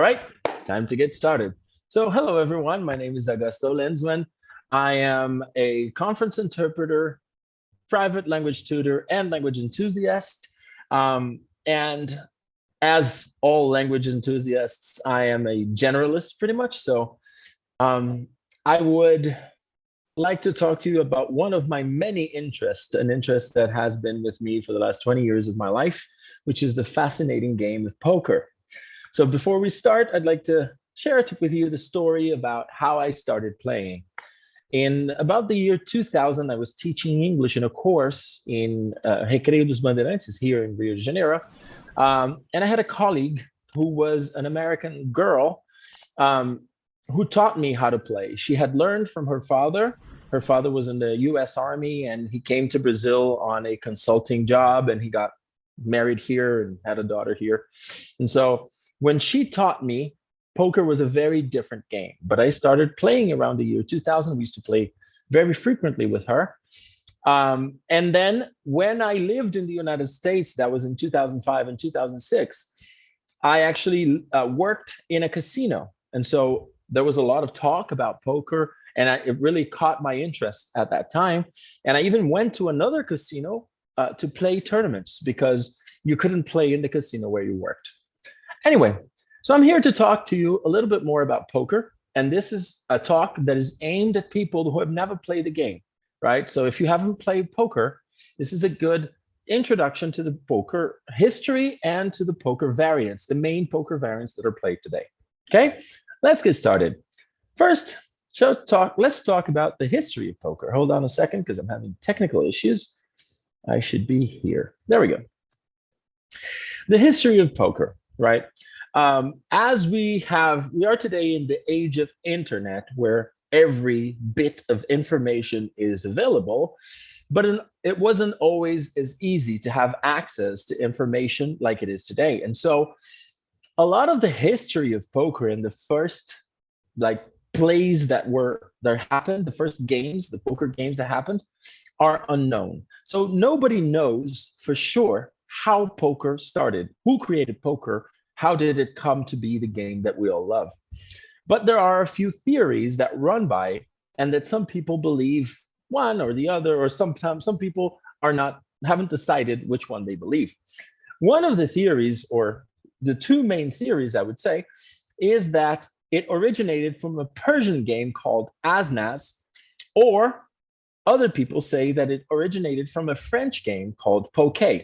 right, time to get started. So hello, everyone. My name is Augusto Lenzuen. I am a conference interpreter, private language tutor, and language enthusiast. And as all language enthusiasts, I am a generalist pretty much. So I would like to talk to you about one of my many interests, an interest that has been with me for the last 20 years of my life, which is the fascinating game of poker. So before we start, I'd like to share with you the story about how I started playing. In about the year 2000, I was teaching English in a course in Recreio dos Bandeirantes here in Rio de Janeiro. And I had a colleague who was an American girl who taught me how to play. She had learned from her father. Her father was in the US Army, and he came to Brazil on a consulting job, and he got married here and had a daughter here. And so when she taught me, poker was a very different game. But I started playing around the year 2000. We used to play very frequently with her. And then when I lived in the United States, that was in 2005 and 2006, I actually worked in a casino. And so there was a lot of talk about poker, and it really caught my interest at that time. And I even went to another casino to play tournaments because you couldn't play in the casino where you worked. Anyway, so I'm here to talk to you a little bit more about poker. And this is a talk that is aimed at people who have never played the game, right? So if you haven't played poker, this is a good introduction to the poker history and to the poker variants, the main poker variants that are played today. Okay, let's get started. First, let's talk about the history of poker. Hold on a second, because I'm having technical issues. I should be here. There we go. The history of poker, right? As we are today in the age of internet, where every bit of information is available, but it wasn't always as easy to have access to information like it is today. And so a lot of the history of poker and the first plays that happened, the first games, the poker games that happened, are unknown. So nobody knows for sure how poker started, who created poker, how did it come to be the game that we all love. But there are a few theories that run by, and that some people believe one or the other, or sometimes some people haven't decided which one they believe. One of the theories, or the two main theories, I would say, is that it originated from a Persian game called Asnas, or other people say that it originated from a French game called Poké,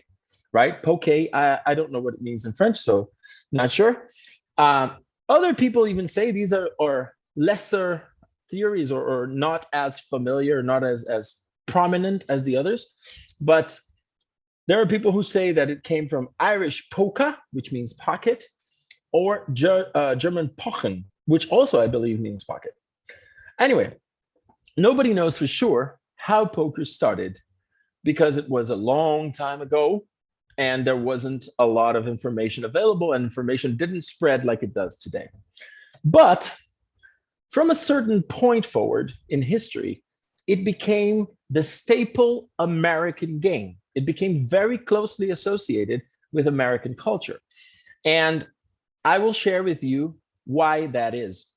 right? Poké, I don't know what it means in French, so not sure. Other people even say these are lesser theories, or not as familiar, not as prominent as the others. But there are people who say that it came from Irish poka, which means pocket, or German pochen, which also I believe means pocket. Anyway, nobody knows for sure how poker started, because it was a long time ago and there wasn't a lot of information available, and information didn't spread like it does today. But from a certain point forward in history, it became the staple American game. It became very closely associated with American culture. And I will share with you why that is.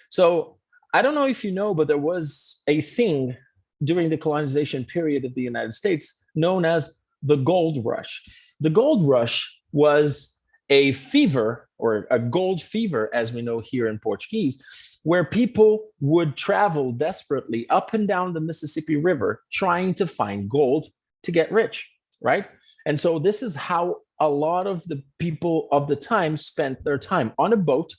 So I don't know if you know, but there was a thing during the colonization period of the United States known as the gold rush. The gold rush was a fever, or a gold fever, as we know here in Portuguese, where people would travel desperately up and down the Mississippi River trying to find gold to get rich, right? And so this is how a lot of the people of the time spent their time, on a boat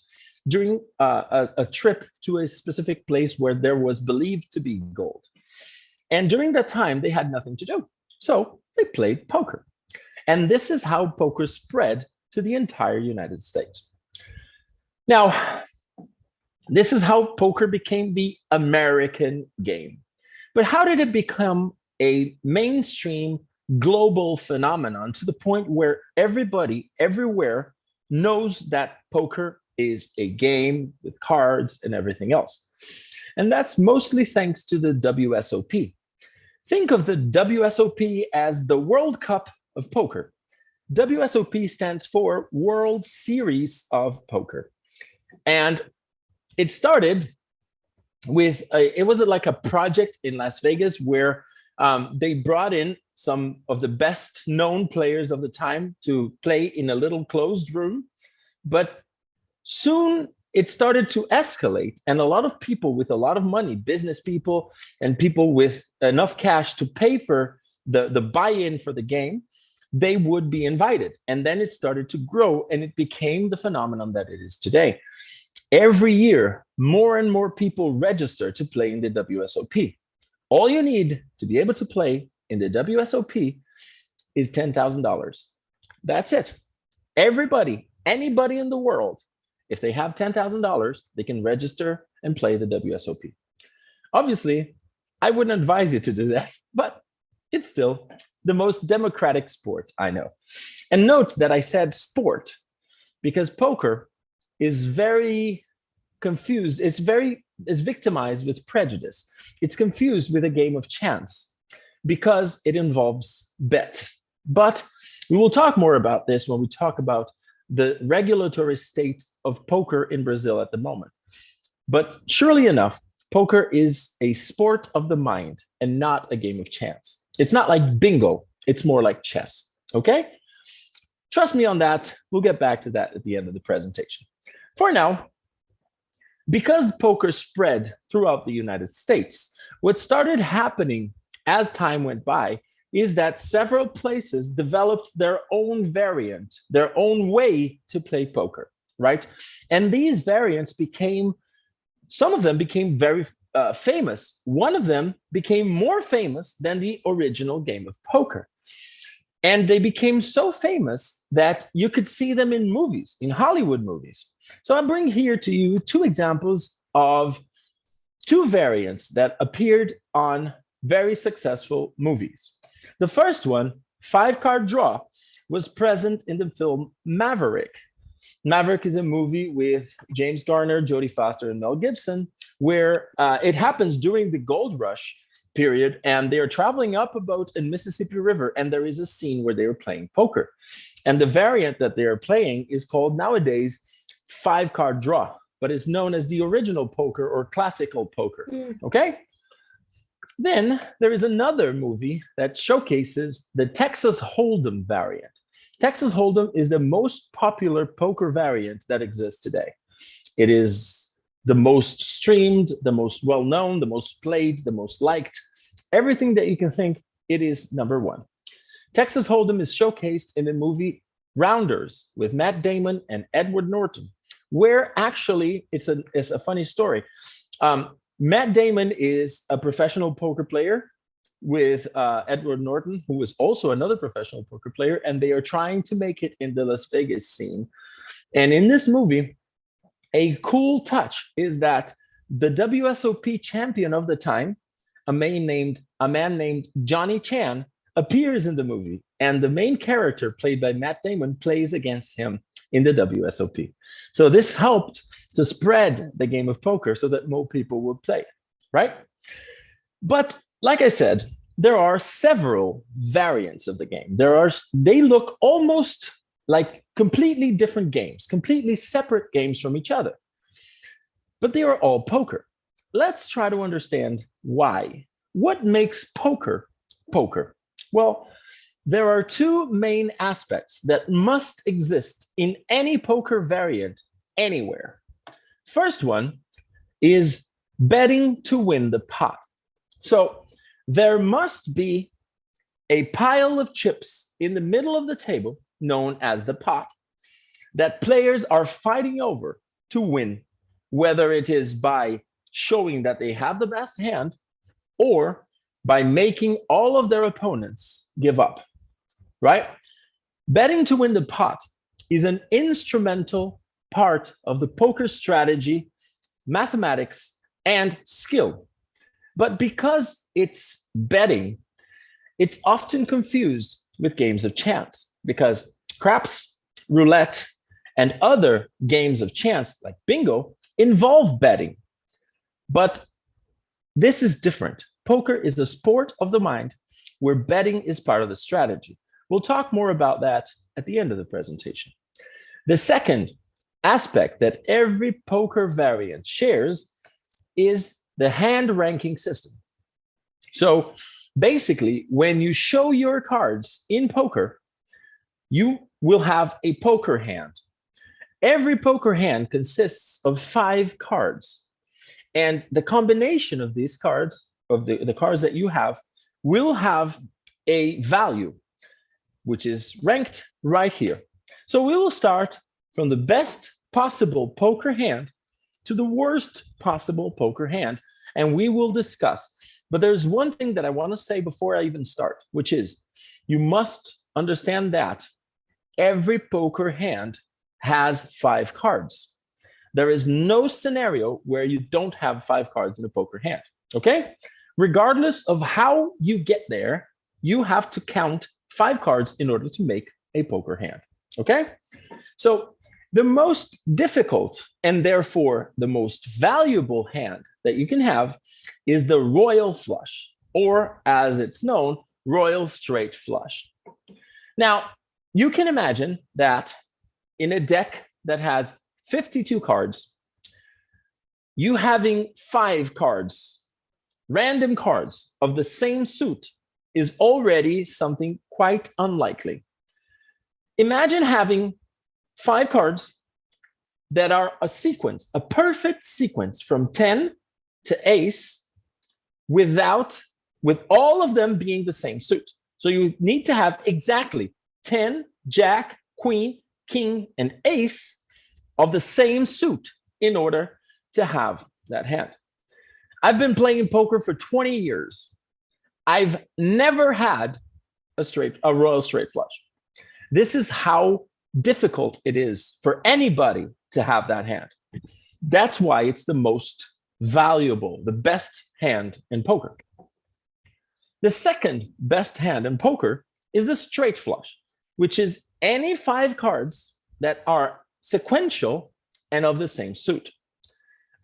during a trip to a specific place where there was believed to be gold. And during that time, they had nothing to do. So they played poker. And this is how poker spread to the entire United States. Now, this is how poker became the American game. But how did it become a mainstream global phenomenon to the point where everybody everywhere knows that poker is a game with cards and everything else? And that's mostly thanks to the WSOP. Think of the WSOP as the World Cup of poker. WSOP stands for World Series of Poker. And it started with, it was like a project in Las Vegas where they brought in some of the best known players of the time to play in a little closed room. But soon it started to escalate, and a lot of people with a lot of money, business people and people with enough cash to pay for the buy-in for the game, they would be invited. And then it started to grow, and it became the phenomenon that it is today. Every year, more and more people register to play in the WSOP. All you need to be able to play in the WSOP is $10,000. That's it. Everybody, anybody in the world, if they have $10,000, they can register and play the WSOP. Obviously, I wouldn't advise you to do that, but it's still the most democratic sport I know. And note that I said sport because poker is very confused. It's victimized with prejudice. It's confused with a game of chance because it involves bet. But we will talk more about this when we talk about the regulatory state of poker in Brazil at the moment. But surely enough, poker is a sport of the mind and not a game of chance. It's not like bingo. It's more like chess. Okay? Trust me on that. We'll get back to that at the end of the presentation. For now, because poker spread throughout the United States, what started happening as time went by is that several places developed their own variant, their own way to play poker, right? And these variants became, some of them became very famous. One of them became more famous than the original game of poker. And they became so famous that you could see them in movies, in Hollywood movies. So I bring here to you two examples of two variants that appeared on very successful movies. The first one, 5-card draw, was present in the film Maverick. Maverick is a movie with James Garner, Jodie Foster, and Mel Gibson, where it happens during the gold rush period, and they are traveling up a boat in Mississippi River, and there is a scene where they are playing poker. And the variant that they are playing is called nowadays 5-card draw, but it's known as the original poker or classical poker, okay? Then there is another movie that showcases the Texas Hold'em variant. Texas Hold'em is the most popular poker variant that exists today. It is the most streamed, the most well-known, the most played, the most liked. Everything that you can think, it is number one. Texas Hold'em is showcased in the movie Rounders with Matt Damon and Edward Norton, where actually it's a funny story. Matt Damon is a professional poker player with Edward Norton, who is also another professional poker player, and they are trying to make it in the Las Vegas scene. And in this movie, a cool touch is that the WSOP champion of the time, a man named Johnny Chan, appears in the movie, and the main character played by Matt Damon plays against him in the WSOP. So this helped to spread the game of poker so that more people would play, right? But like I said, there are several variants of the game. They look almost like completely different games, completely separate games from each other. But they are all poker. Let's try to understand why. What makes poker poker? Well, there are two main aspects that must exist in any poker variant anywhere. First one is betting to win the pot. So there must be a pile of chips in the middle of the table known as the pot that players are fighting over to win, whether it is by showing that they have the best hand or by making all of their opponents give up, right? Betting to win the pot is an instrumental part of the poker strategy, mathematics, and skill. But because it's betting, it's often confused with games of chance because craps, roulette, and other games of chance like bingo involve betting. But this is different. Poker is a sport of the mind where betting is part of the strategy. We'll talk more about that at the end of the presentation. The second aspect that every poker variant shares is the hand ranking system. So basically, when you show your cards in poker, you will have a poker hand. Every poker hand consists of 5 cards. And the combination of these cards, of the cards that you have, will have a value, which is ranked right here. So we will start from the best possible poker hand to the worst possible poker hand, and we will discuss. But there's one thing that I want to say before I even start, which is you must understand that every poker hand has 5 cards. There is no scenario where you don't have 5 cards in a poker hand, okay? Regardless of how you get there, you have to count 5 cards in order to make a poker hand, okay? So the most difficult and therefore the most valuable hand that you can have is the royal flush, or as it's known, royal straight flush. Now, you can imagine that in a deck that has 52 cards, you having 5 cards, random cards of the same suit, is already something quite unlikely. Imagine having 5 cards that are a sequence, a perfect sequence from 10 to ace, with all of them being the same suit. So you need to have exactly 10, jack, queen, king, and ace of the same suit in order to have that hand. I've been playing poker for 20 years. I've never had a royal straight flush. This is how difficult it is for anybody to have that hand. That's why it's the most valuable, the best hand in poker. The second best hand in poker is the straight flush, which is any 5 cards that are sequential and of the same suit.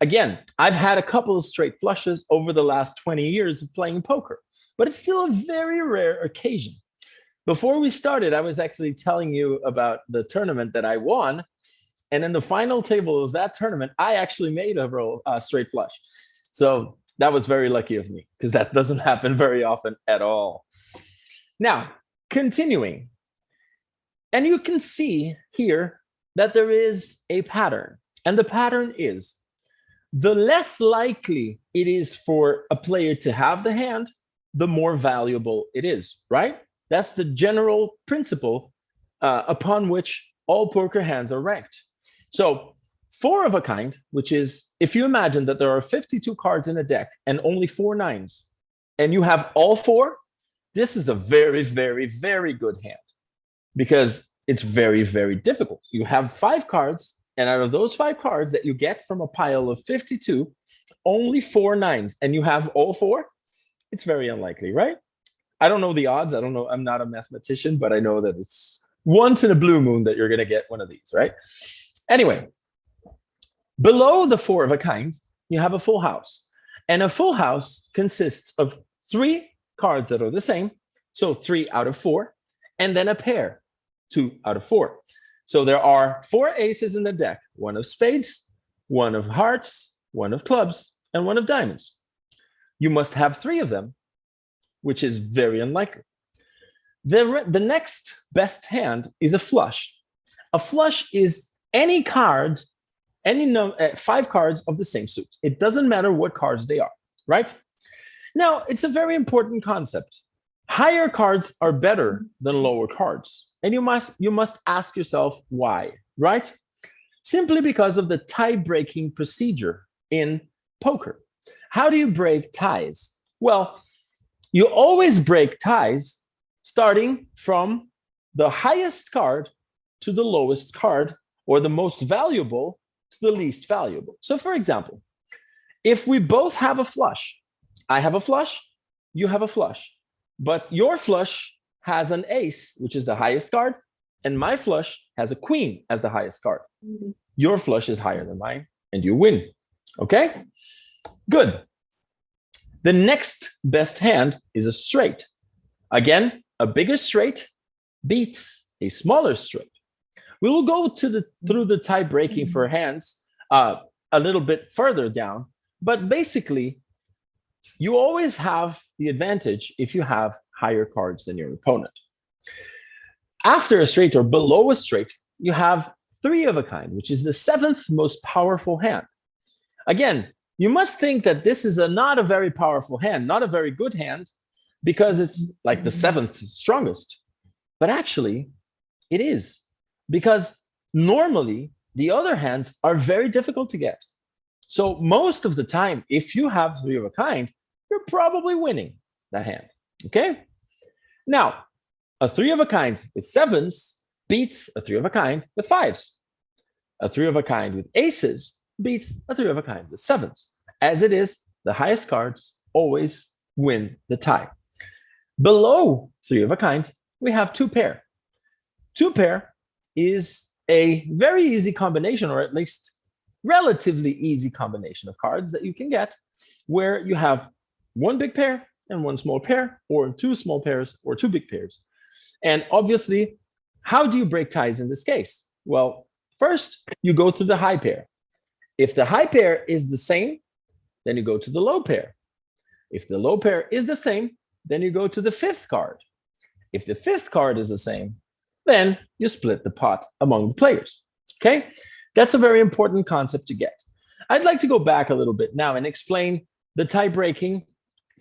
Again, I've had a couple of straight flushes over the last 20 years of playing poker, but it's still a very rare occasion. Before we started, I was actually telling you about the tournament that I won. And in the final table of that tournament, I actually made a straight flush. So that was very lucky of me, because that doesn't happen very often at all. Now, continuing. And you can see here that there is a pattern. And the pattern is, the less likely it is for a player to have the hand, the more valuable it is, right? That's the general principle upon which all poker hands are ranked. So 4 of a kind, which is, if you imagine that there are 52 cards in a deck and only 4 nines, and you have all 4, this is a very, very, very good hand, because it's very, very difficult. You have 5 cards, and out of those 5 cards that you get from a pile of 52, only 4 nines, and you have all 4, it's very unlikely, right? I don't know the odds. I don't know. I'm not a mathematician, but I know that it's once in a blue moon that you're going to get one of these, right? Anyway, below the 4 of a kind, you have a full house. And a full house consists of 3 cards that are the same, so 3 out of 4, and then a pair, 2 out of 4. So there are 4 aces in the deck, 1 of spades, 1 of hearts, 1 of clubs, and 1 of diamonds. You must have 3 of them, which is very unlikely. The next best hand is a flush. A flush is any card, 5 cards of the same suit. It doesn't matter what cards they are, right? Now, it's a very important concept. Higher cards are better than lower cards. And you must ask yourself why, right? Simply because of the tie-breaking procedure in poker. How do you break ties? Well, you always break ties starting from the highest card to the lowest card, or the most valuable to the least valuable. So for example, if we both have a flush, I have a flush, you have a flush, but your flush has an ace, which is the highest card, and my flush has a queen as the highest card. Mm-hmm. Your flush is higher than mine, and you win. Okay? Good. The next best hand is a straight. Again, a bigger straight beats a smaller straight. We will go through the tie breaking for hands a little bit further down, but basically, you always have the advantage if you have higher cards than your opponent. After a straight or below a straight, you have three of a kind, which is the seventh most powerful hand. Again, you must think that this is not a very powerful hand, not a very good hand, because it's like the seventh strongest. But actually, it is, because normally the other hands are very difficult to get. So most of the time, if you have three of a kind, you're probably winning that hand, okay? Now, a three of a kind with sevens beats a three of a kind with fives. A three of a kind with aces beats a three of a kind with sevens. As it is, the highest cards always win the tie. Below three of a kind, we have two pair. Two pair is a very easy combination, or at least relatively easy combination of cards that you can get, where you have one big pair and one small pair, or two small pairs or two big pairs. And obviously, how do you break ties in this case? Well, first, you go to the high pair. If the high pair is the same, then you go to the low pair. If the low pair is the same, then you go to the fifth card. If the fifth card is the same, then you split the pot among the players, okay? That's a very important concept to get. I'd like to go back a little bit now and explain the tie breaking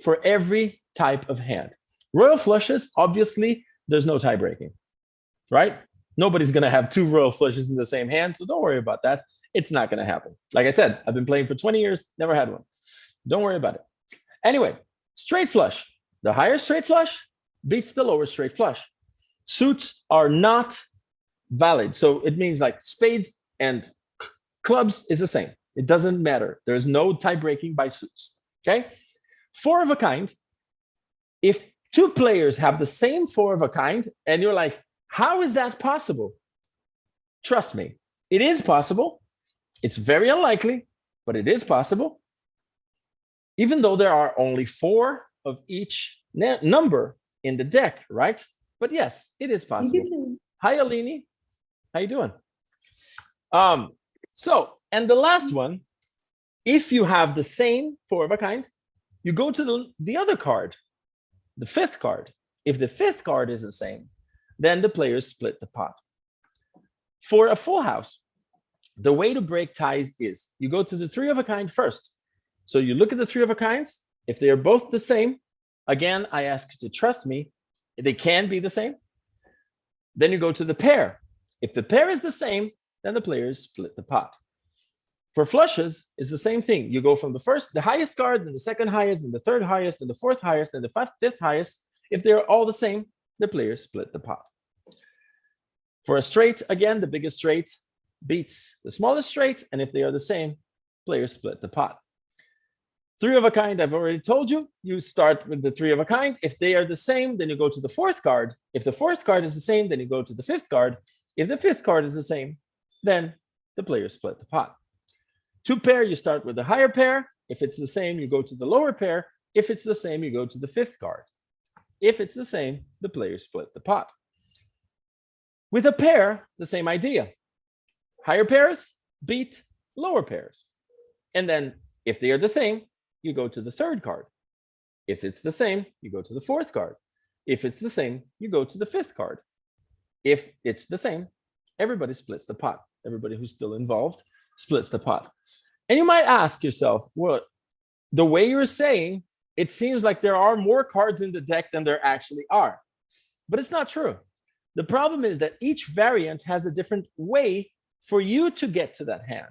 for every type of hand. Royal flushes, obviously, there's no tie breaking, right? Nobody's gonna have two royal flushes in the same hand, so don't worry about that. It's not gonna happen. Like I said, I've been playing for 20 years, never had one. Don't worry about it. Anyway, straight flush. The higher straight flush beats the lower straight flush. Suits are not valid. So it means like spades and clubs is the same. It doesn't matter. There's no tie breaking by suits, okay? Four of a kind, if two players have the same four of a kind, and you're like, how is that possible? Trust me, it is possible. It's very unlikely, but it is possible. Even though there are only four of each number in the deck, right? But yes, it is possible. Hi, Alini. How you doing? And the last one, if you have the same four of a kind, you go to the other card, the fifth card. If the fifth card is the same, then the players split the pot. For a full house, the way to break ties is you go to the three of a kind first. So you look at the three of a kinds. If they are both the same, again, I ask you to trust me, they can be the same. Then you go to the pair. If the pair is the same, then the players split the pot. For flushes, it's the same thing. You go from the highest card, then the second highest, then the third highest, then the fourth highest, then the fifth highest. If they're all the same, the players split the pot. For a straight, again, the biggest straight beats the smallest straight, and if they are the same, players split the pot. Three of a kind, I've already told you, you start with the three of a kind. If they are the same, then you go to the fourth card. If the fourth card is the same, then you go to the fifth card. If the fifth card is the same, then the players split the pot. Two pair, you start with the higher pair. If it's the same, you go to the lower pair. If it's the same, you go to the fifth card. If it's the same, the players split the pot. With a pair, the same idea. Higher pairs beat lower pairs. And then if they are the same, you go to the third card. If it's the same, you go to the fourth card. If it's the same, you go to the fifth card. If it's the same, everybody splits the pot. Everybody who's still involved splits the pot. And you might ask yourself, well, the way you're saying, it seems like there are more cards in the deck than there actually are. But it's not true. The problem is that each variant has a different way for you to get to that hand.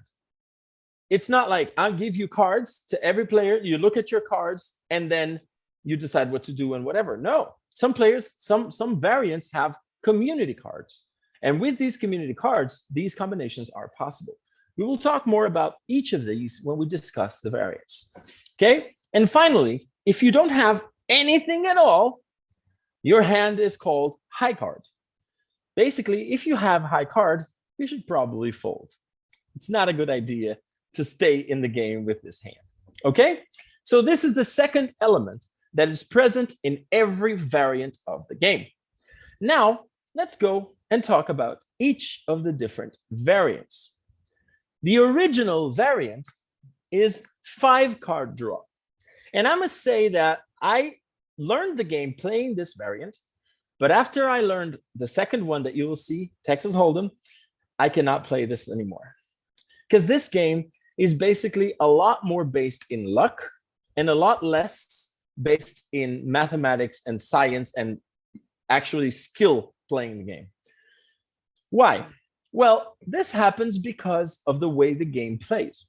It's not like I'll give you cards to every player, you look at your cards, and then you decide what to do and whatever. No, some players, some variants have community cards. And with these community cards, these combinations are possible. We will talk more about each of these when we discuss the variants. Okay? And finally, if you don't have anything at all, your hand is called high card. Basically, if you have high card, you should probably fold. It's not a good idea to stay in the game with this hand. Okay? So this is the second element that is present in every variant of the game. Now, let's go and talk about each of the different variants. The original variant is 5-card draw. And I must say that I learned the game playing this variant, but after I learned the second one that you will see, Texas Hold'em, I cannot play this anymore. Because this game is basically a lot more based in luck and a lot less based in mathematics and science and actually skill playing the game. Why? Well, this happens because of the way the game plays.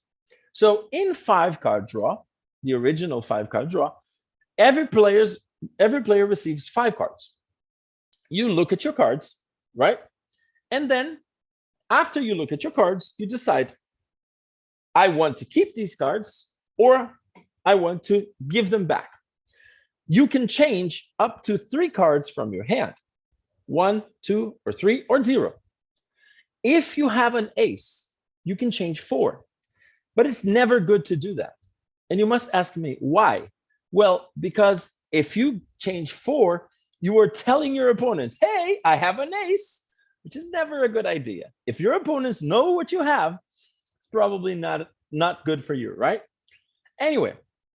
So in 5-card draw, the original 5-card draw, every player receives 5 cards. You look at your cards, right? And then after you look at your cards, you decide, I want to keep these cards or I want to give them back. You can change up to 3 cards from your hand, 1, 2, or 3, or 0. If you have an ace, you can change 4, but it's never good to do that. And you must ask me why. Well, because if you change 4, you are telling your opponents, hey, I have an ace, which is never a good idea. If your opponents know what you have, it's probably not good for you, right? Anyway,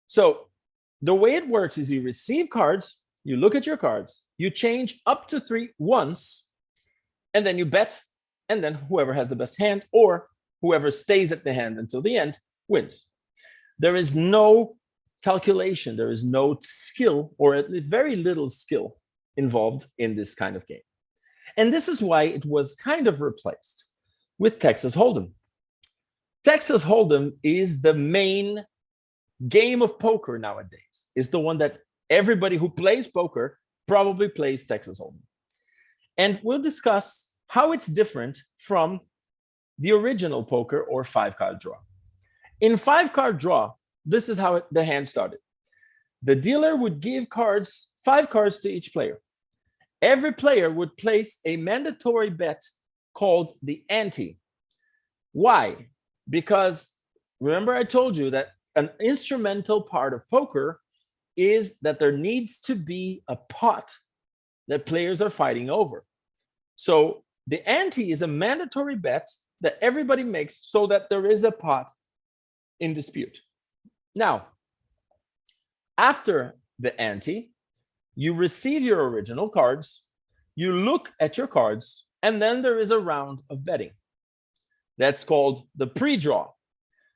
so the way it works is you receive cards, you look at your cards, you change up to 3 once, and then you bet, and then whoever has the best hand or whoever stays at the hand until the end wins. There is no calculation, there is no skill, or very little skill involved in this kind of game. And this is why it was kind of replaced with Texas Hold'em. Texas Hold'em is the main game of poker nowadays. It's the one that everybody who plays poker probably plays Texas Hold'em. And we'll discuss how it's different from the original poker or 5-card draw. In 5-card draw, this is how the hand started. The dealer would give 5 cards to each player. Every player would place a mandatory bet called the ante. Why? Because remember I told you that an instrumental part of poker is that there needs to be a pot that players are fighting over. So the ante is a mandatory bet that everybody makes so that there is a pot in dispute. Now, after the ante, you receive your original cards, you look at your cards, and then there is a round of betting. That's called the pre-draw.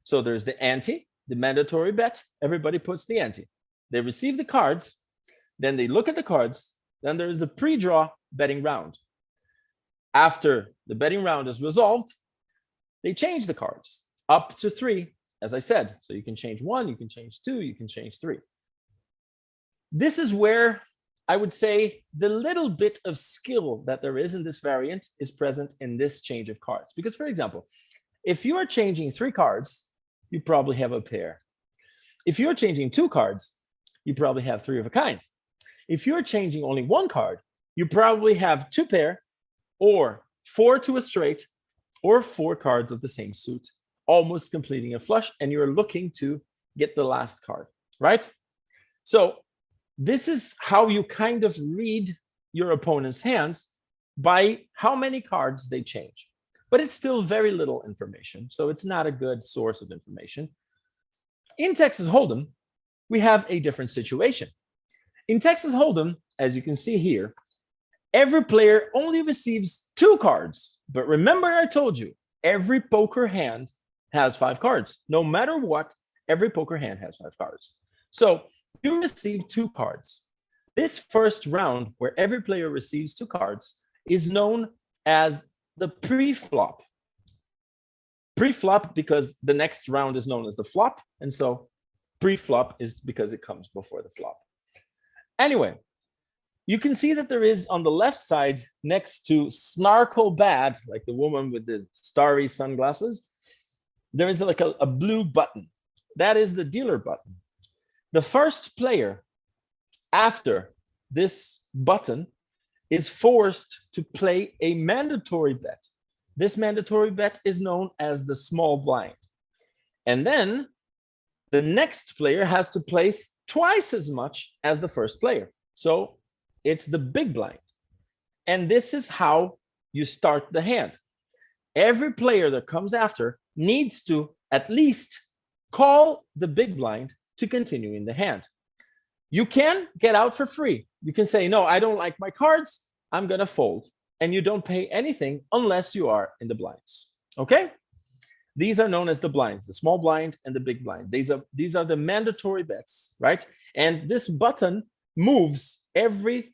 So there's the ante, the mandatory bet, everybody puts the ante. They receive the cards, then they look at the cards, then there is a pre-draw betting round. After the betting round is resolved, they change the cards up to 3, as I said. So you can change 1, you can change 2, you can change 3. This is where I would say the little bit of skill that there is in this variant is present in this change of cards. Because, for example, if you are changing 3 cards, you probably have a pair. If you're changing 2 cards, you probably have 3 of a kind. If you're changing only 1 card, you probably have 2 pair, or 4 to a straight, or 4 cards of the same suit, almost completing a flush, and you're looking to get the last card, right? So this is how you kind of read your opponent's hands, by how many cards they change. But it's still very little information, so it's not a good source of information. In Texas Hold'em, we have a different situation. In Texas Hold'em, as you can see here, every player only receives 2 cards. But remember I told you, every poker hand has 5 cards. No matter what, every poker hand has 5 cards. So you receive 2 cards. This first round, where every player receives 2 cards, is known as the pre-flop. Pre-flop because the next round is known as the flop, and so pre-flop is because it comes before the flop. Anyway, you can see that there is on the left side, next to Snarkle Bad, like the woman with the starry sunglasses, there is like a blue button. That is the dealer button. The first player after this button is forced to play a mandatory bet. This mandatory bet is known as the small blind. And then the next player has to place twice as much as the first player. So it's the big blind. And this is how you start the hand. Every player that comes after needs to at least call the big blind to continue in the hand. You can get out for free. You can say, no, I don't like my cards, I'm gonna fold. And you don't pay anything unless you are in the blinds, okay? These are known as the blinds, the small blind and the big blind. These are the mandatory bets, right? And this button moves every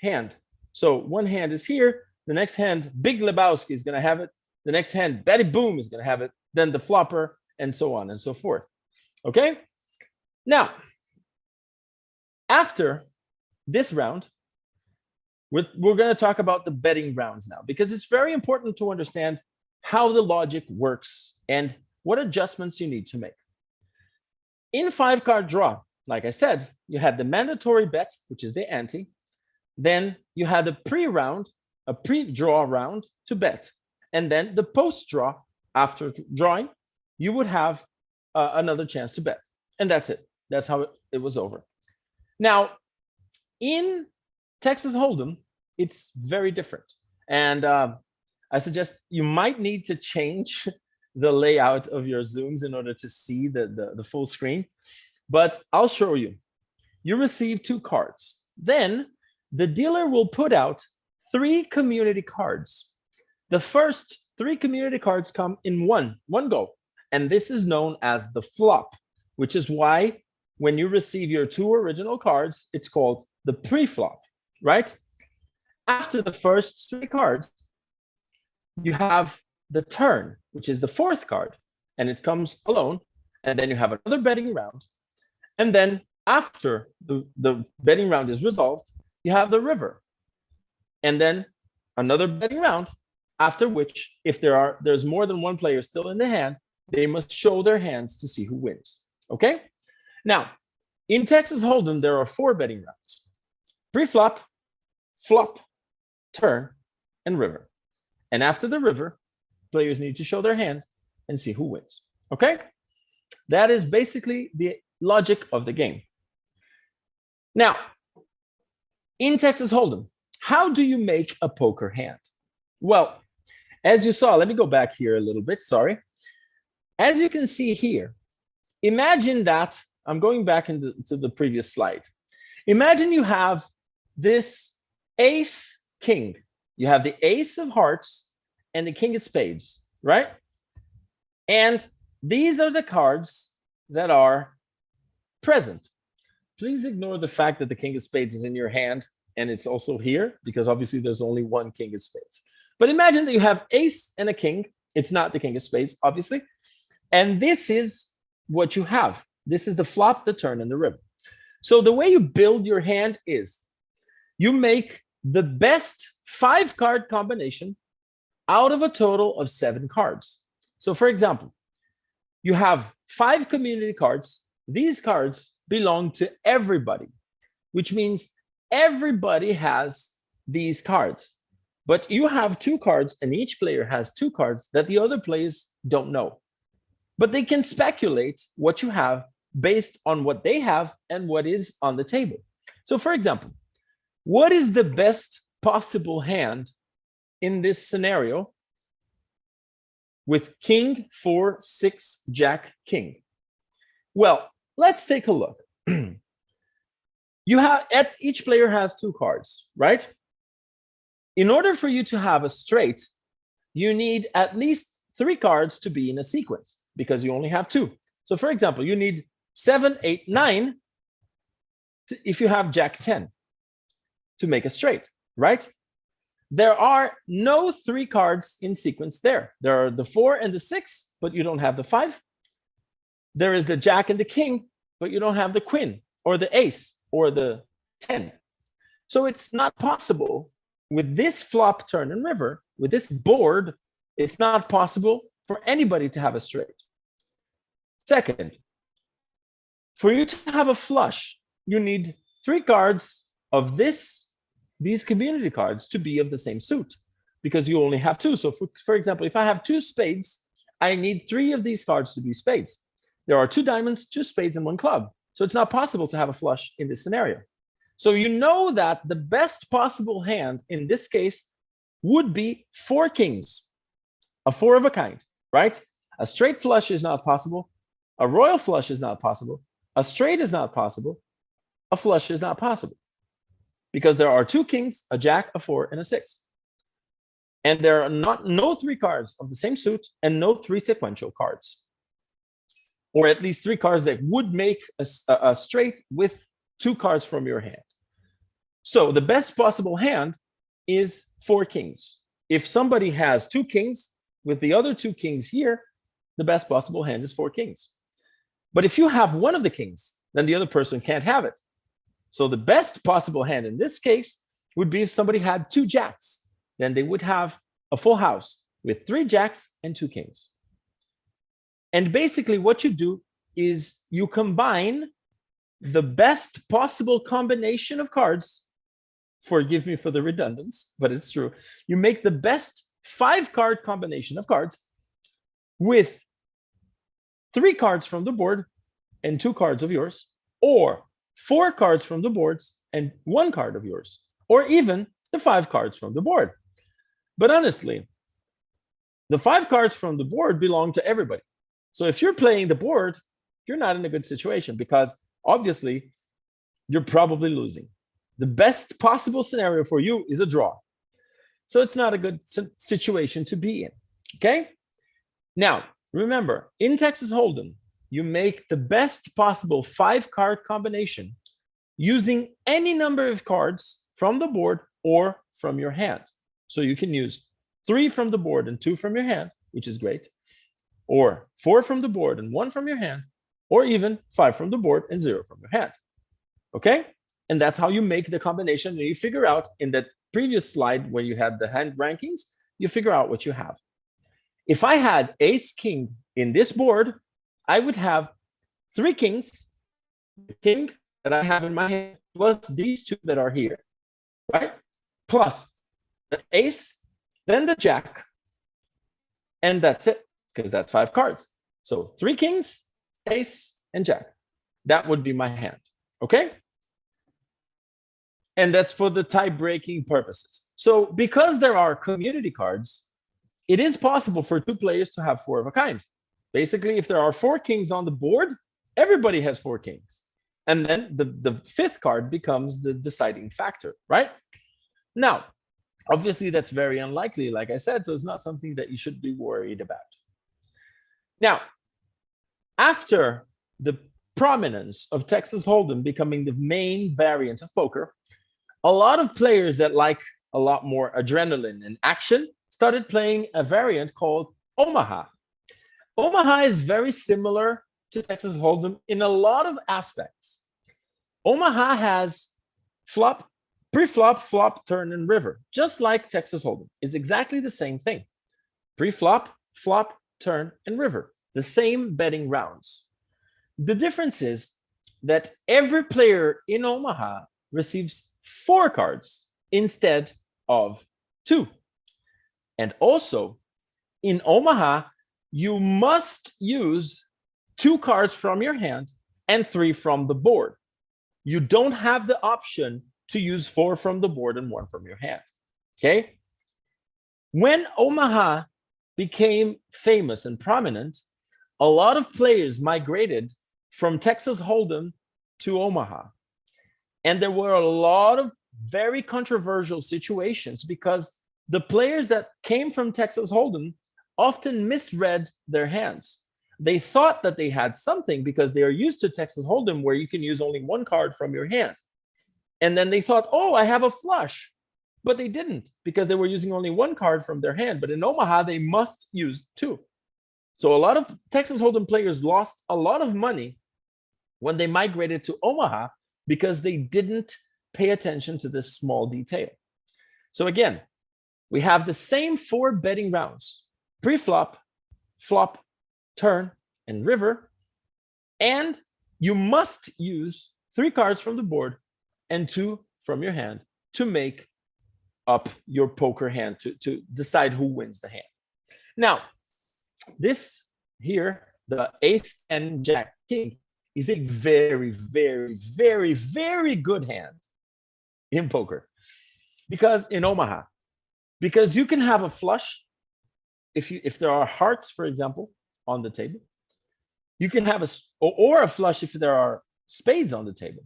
hand. So one hand is here, the next hand, Big Lebowski is gonna have it, the next hand, Betty Boom is gonna have it, then the flopper, and so on and so forth, okay? Now, after this round, we're going to talk about the betting rounds now, because it's very important to understand how the logic works and what adjustments you need to make. In 5-card draw, like I said, you had the mandatory bet, which is the ante. Then you had a pre-round, a pre-draw round to bet. And then the post-draw, after drawing, you would have another chance to bet. And that's it. That's how it was over. Now, in Texas Hold'em, it's very different. And I suggest you might need to change the layout of your Zooms in order to see the full screen. But I'll show you. You receive 2 cards. Then the dealer will put out 3 community cards. The first 3 community cards come in one go. And this is known as the flop, which is why when you receive your 2 original cards, it's called the pre-flop, right? After the first 3 cards, you have the turn, which is the 4th card, and it comes alone. And then you have another betting round. And then after the betting round is resolved, you have the river. And then another betting round, after which, if there's more than one player still in the hand, they must show their hands to see who wins, okay? Now, in Texas Hold'em, there are 4 betting rounds: pre-flop, flop, turn, and river. And after the river, players need to show their hand and see who wins, okay? That is basically the logic of the game. Now, in Texas Hold'em, how do you make a poker hand? Well, as you saw, let me go back here a little bit, sorry. As you can see here, imagine that, I'm going back to the previous slide. Imagine you have this ace king. You have the ace of hearts and the king of spades, right? And these are the cards that are present. Please ignore the fact that the king of spades is in your hand and it's also here, because obviously there's only one king of spades. But imagine that you have ace and a king. It's not the king of spades, obviously. And this is what you have. This is the flop, the turn, and the river. So the way you build your hand is you make the best 5-card combination out of a total of 7 cards. So for example, you have 5 community cards. These cards belong to everybody, which means everybody has these cards. But you have 2 cards, and each player has 2 cards that the other players don't know. But they can speculate what you have based on what they have and what is on the table. So for example, what is the best possible hand in this scenario with king, 4, 6, jack, king? Well, let's take a look. Each player has 2 cards, right? In order for you to have a straight, you need at least 3 cards to be in a sequence, because you only have 2. So for example, you need 7, 8, 9 if you have jack 10 to make a straight, right? There are no 3 cards in sequence there. There are the 4 and the 6, but you don't have the 5. There is the jack and the king, but you don't have the queen or the ace or the 10. So it's not possible with this flop, turn, and river, with this board, it's not possible for anybody to have a straight. Second, for you to have a flush, you need 3 cards of these community cards to be of the same suit, because you only have 2. So for example, if I have 2 spades, I need 3 of these cards to be spades. There are 2 diamonds, 2 spades, and 1 club. So it's not possible to have a flush in this scenario. So you know that the best possible hand in this case would be 4 kings, a 4 of a kind, right? A straight flush is not possible. A royal flush is not possible. A straight is not possible. A flush is not possible because there are 2 kings, a jack, a 4, and a 6. And there are no 3 cards of the same suit and no 3 sequential cards, or at least 3 cards that would make a straight with 2 cards from your hand. So the best possible hand is 4 kings. If somebody has 2 kings with the other 2 kings here, the best possible hand is 4 kings. But if you have one of the kings, then the other person can't have it. So the best possible hand in this case would be if somebody had 2 jacks. Then they would have a full house with 3 jacks and 2 kings. And basically what you do is you combine the best possible combination of cards. Forgive me for the redundance, but it's true. You make the best 5-card combination of cards with 3 cards from the board and 2 cards of yours, or 4 cards from the boards and 1 card of yours, or even the 5 cards from the board. But honestly, the 5 cards from the board belong to everybody. So if you're playing the board, you're not in a good situation because obviously you're probably losing. The best possible scenario for you is a draw. So it's not a good situation to be in, okay? Now, remember, in Texas Hold'em, you make the best possible 5-card combination using any number of cards from the board or from your hand. So you can use 3 from the board and 2 from your hand, which is great, or 4 from the board and 1 from your hand, or even 5 from the board and 0 from your hand, okay? And that's how you make the combination. And you figure out in that previous slide where you had the hand rankings, you figure out what you have. If I had ace king in this board, I would have 3 kings, the king that I have in my hand, plus these 2 that are here, right? Plus the ace, then the jack, and that's it, because that's 5 cards. So 3 kings, ace, and jack. That would be my hand, okay? And that's for the tie-breaking purposes. So because there are community cards, it is possible for 2 players to have 4 of a kind. Basically, if there are 4 kings on the board, everybody has 4 kings. And then the 5th card becomes the deciding factor, right? Now, obviously, that's very unlikely, like I said, so it's not something that you should be worried about. Now, after the prominence of Texas Hold'em becoming the main variant of poker, a lot of players that like a lot more adrenaline and action started playing a variant called Omaha. Omaha is very similar to Texas Hold'em in a lot of aspects. Omaha has flop, pre-flop, flop, turn, and river, just like Texas Hold'em. It's exactly the same thing. Pre-flop, flop, turn, and river, the same betting rounds. The difference is that every player in Omaha receives 4 cards instead of 2. And also, in Omaha, you must use 2 cards from your hand and 3 from the board. You don't have the option to use 4 from the board and 1 from your hand, okay? When Omaha became famous and prominent, a lot of players migrated from Texas Hold'em to Omaha. And there were a lot of very controversial situations because the players that came from Texas Hold'em often misread their hands. They thought that they had something because they are used to Texas Hold'em where you can use only 1 card from your hand. And then they thought, oh, I have a flush. But they didn't because they were using only 1 card from their hand. But in Omaha, they must use 2. So a lot of Texas Hold'em players lost a lot of money when they migrated to Omaha because they didn't pay attention to this small detail. So again, we have the same 4 betting rounds: pre-flop, flop, turn, and river. And you must use 3 cards from the board and 2 from your hand to make up your poker hand, to decide who wins the hand. Now, this here, the ace and jack king, is a very, very, very, very good hand in poker. Because in Omaha, because you can have a flush if there are hearts, for example, on the table. You can have a flush if there are spades on the table.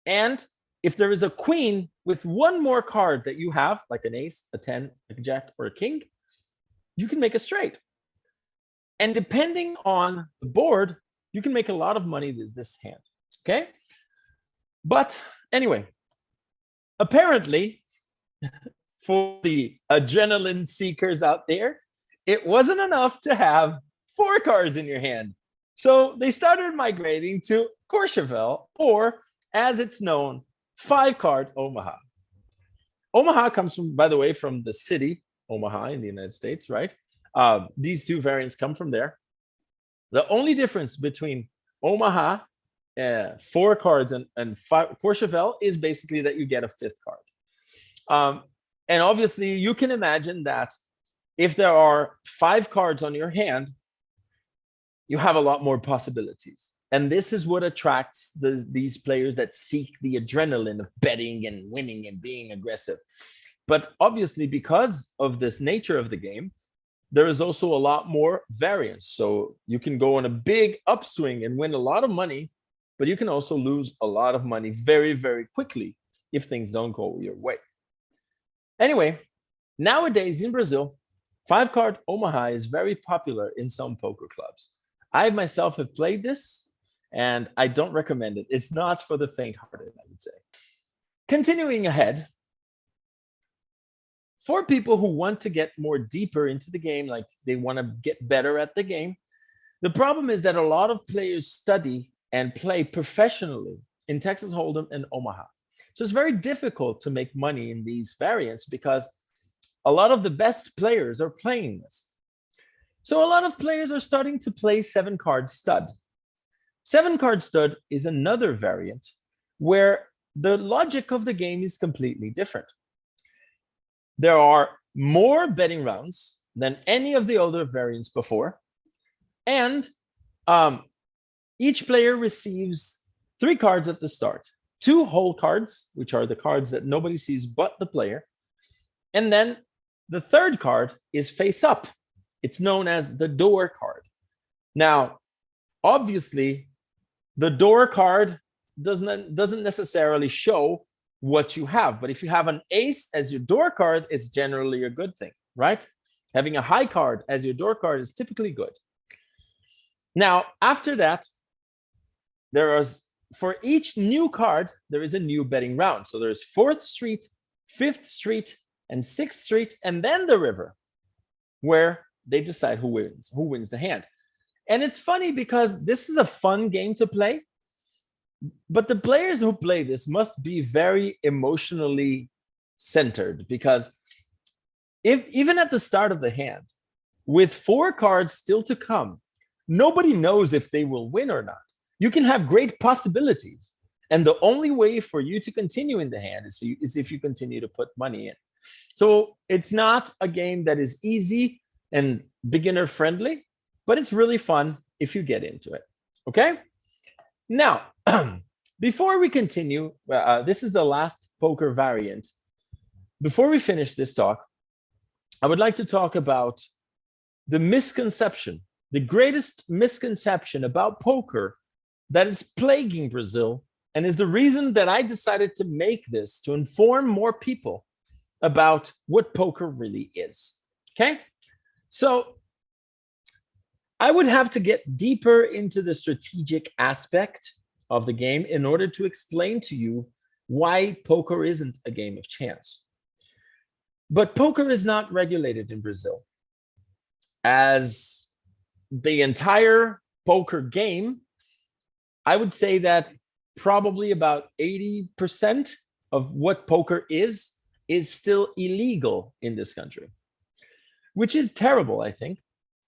And if there is a queen with one more card that you have, like an ace, a 10, a jack, or a king, you can make a straight. And depending on the board, you can make a lot of money with this hand, okay? But anyway, apparently, for the adrenaline seekers out there, it wasn't enough to have 4 cards in your hand. So they started migrating to Courchevel, or as it's known, 5-card Omaha. Omaha comes from, by the way, from the city Omaha in the United States, right? These 2 variants come from there. The only difference between Omaha, 4 cards, and 5 Courchevel is basically that you get a 5th card. And obviously, you can imagine that if there are 5 cards on your hand, you have a lot more possibilities. And this is what attracts these players that seek the adrenaline of betting and winning and being aggressive. But obviously, because of this nature of the game, there is also a lot more variance. So you can go on a big upswing and win a lot of money, but you can also lose a lot of money very, very quickly if things don't go your way. Anyway, nowadays in Brazil, 5-card Omaha is very popular in some poker clubs. I myself have played this, and I don't recommend it. It's not for the faint-hearted, I would say. Continuing ahead, for people who want to get more deeper into the game, like they want to get better at the game, the problem is that a lot of players study and play professionally in Texas Hold'em and Omaha. So it's very difficult to make money in these variants because a lot of the best players are playing this. So a lot of players are starting to play 7-card stud. 7-card stud is another variant where the logic of the game is completely different. There are more betting rounds than any of the other variants before. And each player receives 3 cards at the start. 2 whole cards, which are the cards that nobody sees but the player. And then the 3rd card is face up. It's known as the door card. Now, obviously, the door card doesn't necessarily show what you have. But if you have an ace as your door card, it's generally a good thing, right? Having a high card as your door card is typically good. Now, after that, for each new card, there is a new betting round. So there's 4th Street, 5th Street, and 6th Street, and then the river, where they decide who wins the hand. And it's funny because this is a fun game to play, but the players who play this must be very emotionally centered, because even at the start of the hand, with 4 cards still to come, nobody knows if they will win or not. You can have great possibilities, and the only way for you to continue in the hand is if you continue to put money in. So it's not a game that is easy and beginner friendly, but it's really fun if you get into it. Okay? Now, before we continue, this is the last poker variant. Before we finish this talk, I would like to talk about the misconception, the greatest misconception about poker that is plaguing Brazil, and is the reason that I decided to make this, to inform more people about what poker really is. Okay? So I would have to get deeper into the strategic aspect of the game in order to explain to you why poker isn't a game of chance. But poker is not regulated in Brazil. As the entire poker game, I would say that probably about 80% of what poker is still illegal in this country, which is terrible, I think,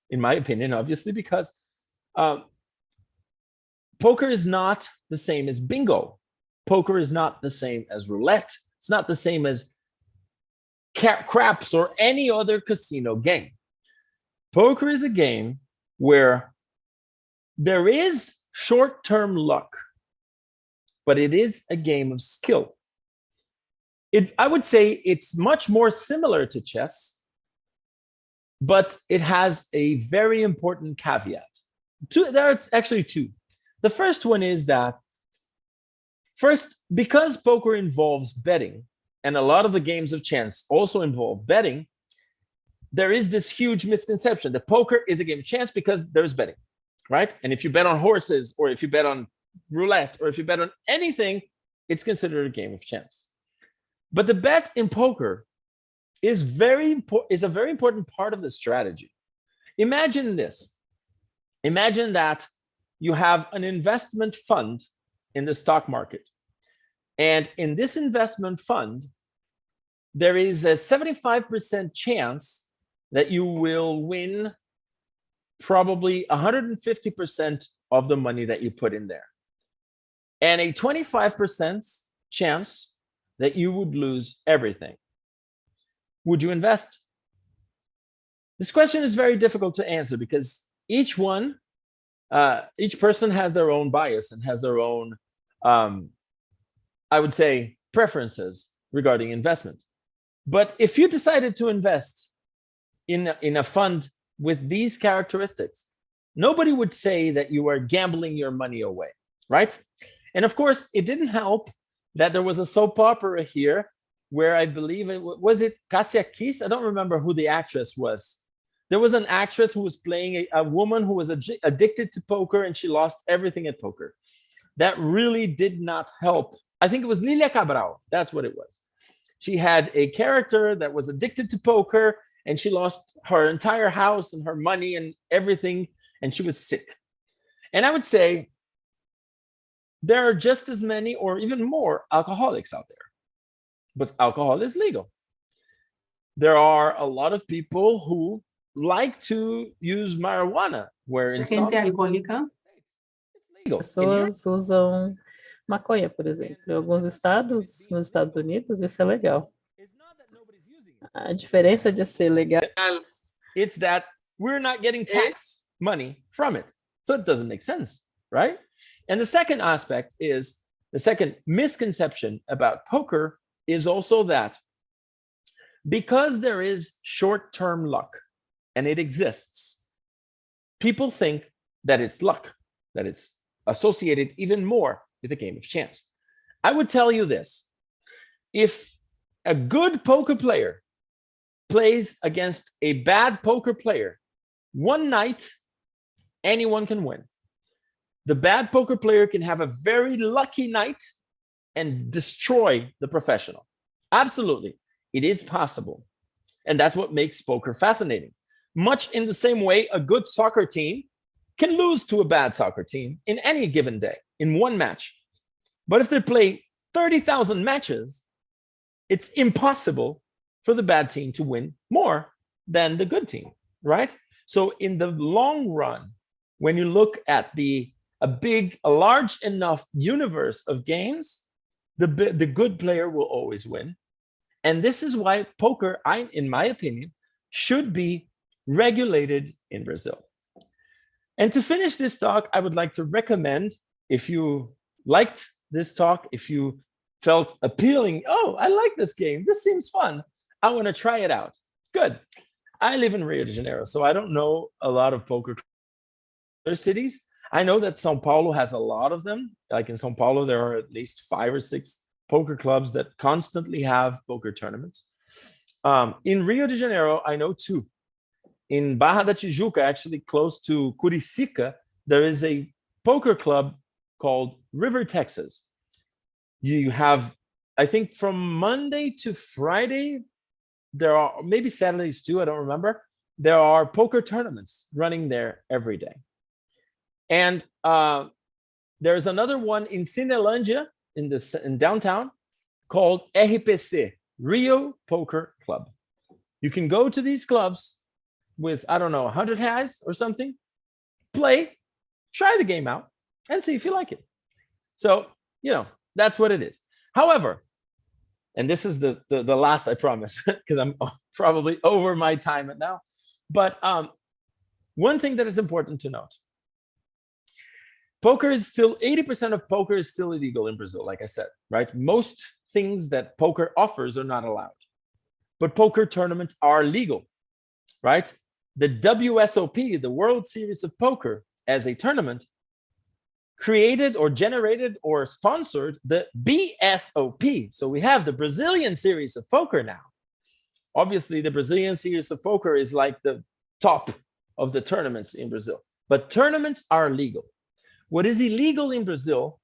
in my opinion, obviously, because poker is not the same as bingo. Poker is not the same as roulette. It's not the same as craps or any other casino game. Poker is a game where there is short-term luck, but it is a game of skill. I would say it's much more similar to chess, but it has a very important caveat. There are actually two. The first one is that, first, because poker involves betting, and a lot of the games of chance also involve betting, there is this huge misconception that poker is a game of chance because there's betting, right? And if you bet on horses, or if you bet on roulette, or if you bet on anything, it's considered a game of chance. But the bet in poker is a very important part of the strategy. Imagine this. Imagine that you have an investment fund in the stock market. And in this investment fund, there is a 75% chance that you will win probably 150% of the money that you put in there, and a 25% chance that you would lose everything. Would you invest? This question is very difficult to answer because each person has their own bias and has their own, I would say, preferences regarding investment. But if you decided to invest in a fund with these characteristics, nobody would say that you are gambling your money away, right? And of course, it didn't help that there was a soap opera here where I believe was it Kasia Kiss? I don't remember who the actress was. There was an actress who was playing a woman who was addicted to poker, and she lost everything at poker. That really did not help. I think it was Lilia Cabral. That's what it was. She had a character that was addicted to poker, and she lost her entire house and her money and everything, and she was sick. And I would say there are just as many or even more alcoholics out there, but alcohol is legal. There are a lot of people who like to use marijuana, where in some Gente alcoólica. it's legal. Pessoas usam maconha, por exemplo. Em alguns estados, nos Estados Unidos, isso é legal. It's not that nobody's using it. A diferença de ser legal It's that we're not getting tax money from it. So it doesn't make sense, right? And the second aspect is, the second misconception about poker is also that because there is short-term luck, and it exists, people think that it's luck, that it's associated even more with a game of chance. I would tell you this: if a good poker player plays against a bad poker player, one night, anyone can win. The bad poker player can have a very lucky night and destroy the professional. Absolutely, it is possible. And that's what makes poker fascinating. Much in the same way, a good soccer team can lose to a bad soccer team in any given day, in one match. But if they play 30,000 matches, it's impossible for the bad team to win more than the good team, right? So in the long run, when you look at a large enough universe of games, the good player will always win. And this is why poker, in my opinion, should be regulated in Brazil. And to finish this talk, I would like to recommend, if you liked this talk, if you felt appealing, oh, I like this game, this seems fun, I want to try it out. Good. I live in Rio de Janeiro, so I don't know a lot of poker cities. I know that São Paulo has a lot of them. Like in São Paulo, there are at least 5 or 6 poker clubs that constantly have poker tournaments. In Rio de Janeiro, I know 2. In Barra da Tijuca, actually close to Curicica, there is a poker club called River Texas. You have, I think from Monday to Friday, there are, maybe Saturdays too, I don't remember, there are poker tournaments running there every day. And there's another one in Cinelândia, in downtown, called RPC, Rio Poker Club. You can go to these clubs with, I don't know, 100 reais or something, play, try the game out, and see if you like it. So, that's what it is. However, and this is the last, I promise, because I'm probably over my time now, but one thing that is important to note: poker is still, 80% of poker is still illegal in Brazil, like I said, right? Most things that poker offers are not allowed. But poker tournaments are legal, right? The WSOP, the World Series of Poker, as a tournament, created or generated or sponsored the BSOP. So we have the Brazilian Series of Poker now. Obviously, the Brazilian Series of Poker is like the top of the tournaments in Brazil. But tournaments are legal. What is illegal in Brazil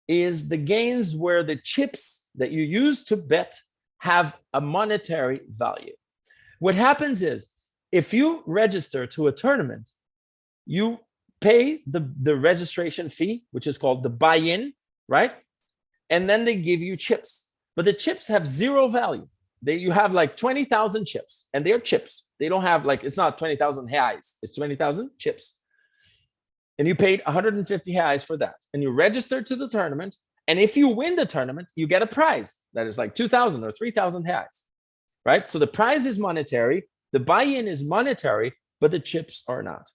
is the games where the chips that you use to bet have a monetary value. What happens is, if you register to a tournament, you pay the registration fee, which is called the buy-in, right? And then they give you chips. But the chips have zero value. You have like 20,000 chips, and they're chips. They don't have like, it's not 20,000 reais, it's 20,000 chips. And you paid 150 reais for that. And you register to the tournament. And if you win the tournament, you get a prize that is like 2,000 or 3,000 reais, right? So the prize is monetary. The buy-in is monetary, but the chips are not.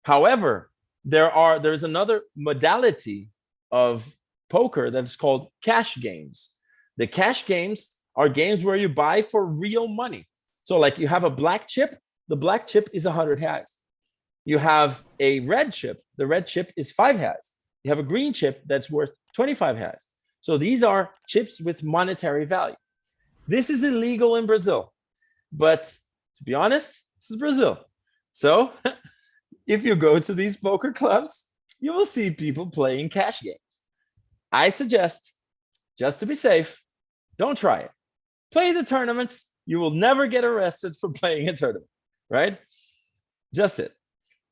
However, there's another modality of poker that's called cash games. The cash games are games where you buy for real money. So like you have a black chip, the black chip is 100 reais. You have a red chip, the red chip is 5 reais. You have a green chip that's worth 25 reais. So these are chips with monetary value. This is illegal in Brazil. But to be honest, this is Brazil. So if you go to these poker clubs, you will see people playing cash games. I suggest, just to be safe, don't try it. Play the tournaments. You will never get arrested for playing a tournament, right? Just it.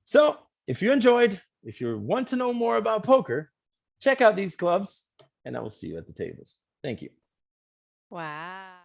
So if you enjoyed, if you want to know more about poker, check out these clubs, and I will see you at the tables. Thank you. Wow.